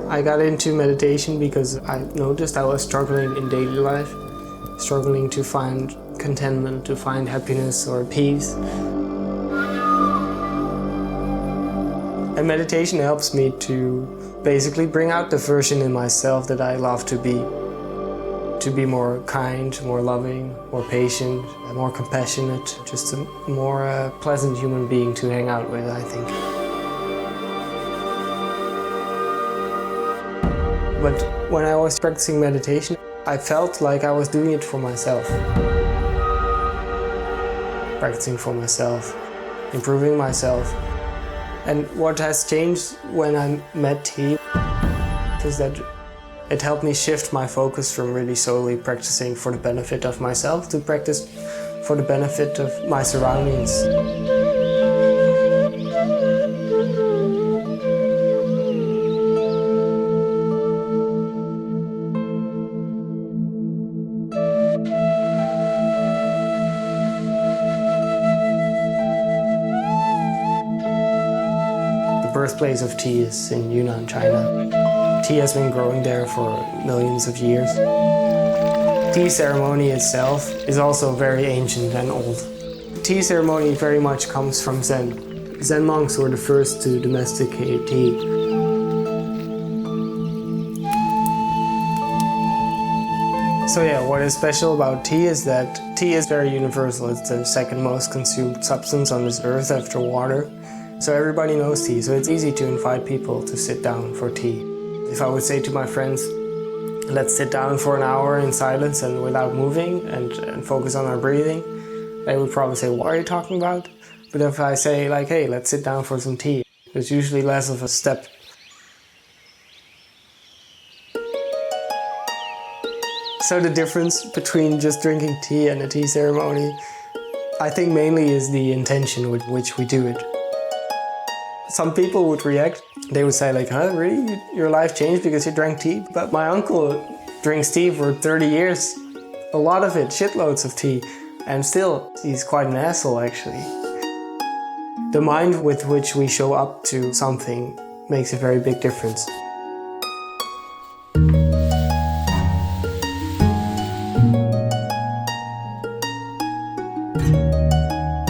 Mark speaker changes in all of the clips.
Speaker 1: I got into meditation because I noticed I was struggling in daily life, struggling to find contentment, to find happiness or peace. And meditation helps me to basically bring out the version in myself that I love to be more kind, more loving, more patient, more compassionate, just a more pleasant human being to hang out with, I think. But when I was practicing meditation, I felt like I was doing it for myself. Practicing for myself, improving myself. And what has changed when I met T is that it helped me shift my focus from really solely practicing for the benefit of myself to practice for the benefit of my surroundings. The birthplace of tea is in Yunnan, China. Tea has been growing there for millions of years. Tea ceremony itself is also very ancient and old. Tea ceremony very much comes from Zen. Zen monks were the first to domesticate tea. So yeah, what is special about tea is that tea is very universal. It's the second most consumed substance on this earth after water. So everybody knows tea, so it's easy to invite people to sit down for tea. If I would say to my friends, let's sit down for an hour in silence and without moving and focus on our breathing, they would probably say, what are you talking about? But if I say like, hey, let's sit down for some tea, it's usually less of a step. So the difference between just drinking tea and a tea ceremony, I think mainly is the intention with which we do it. Some people would react. They would say like, huh, really? Your life changed because you drank tea? But my uncle drinks tea for 30 years. A lot of it, shitloads of tea. And still, he's quite an asshole actually. The mind with which we show up to something makes a very big difference.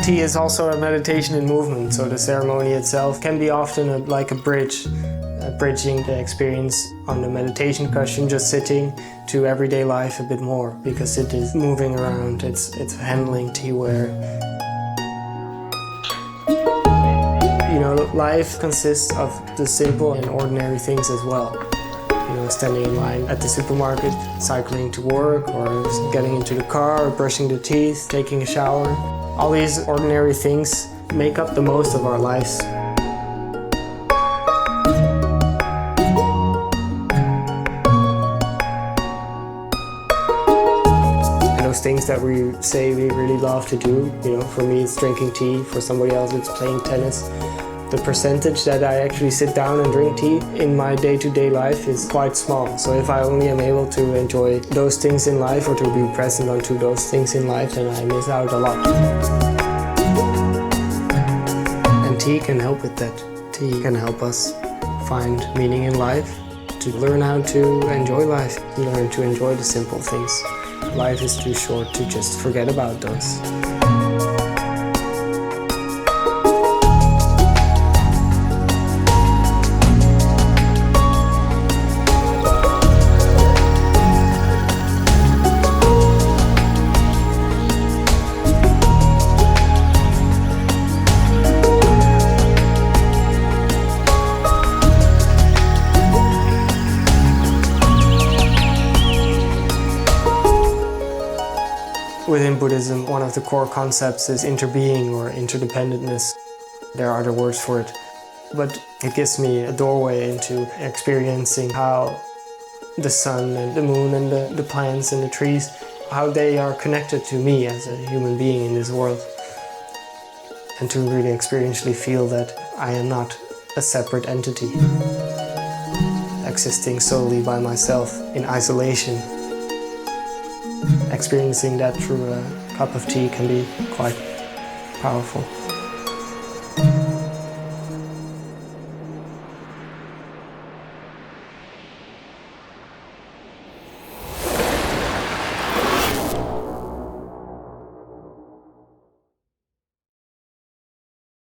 Speaker 1: Tea is also a meditation in movement, so the ceremony itself can be often like a bridge, bridging the experience on the meditation cushion, just sitting, to everyday life a bit more, because it is moving around, it's handling teaware. You know, life consists of the simple and ordinary things as well. You know, standing in line at the supermarket, cycling to work, or getting into the car, or brushing the teeth, taking a shower. All these ordinary things make up the most of our lives. And those things that we say we really love to do, you know, for me it's drinking tea, for somebody else it's playing tennis. The percentage that I actually sit down and drink tea in my day-to-day life is quite small. So if I only am able to enjoy those things in life or to be present onto those things in life, then I miss out a lot. And tea can help with that. Tea can help us find meaning in life, to learn how to enjoy life, learn to enjoy the simple things. Life is too short to just forget about those. Within Buddhism, one of the core concepts is interbeing or interdependentness. There are other words for it. But it gives me a doorway into experiencing how the sun and the moon and the plants and the trees, how they are connected to me as a human being in this world. And to really experientially feel that I am not a separate entity, existing solely by myself in isolation. Experiencing that through a cup of tea can be quite powerful.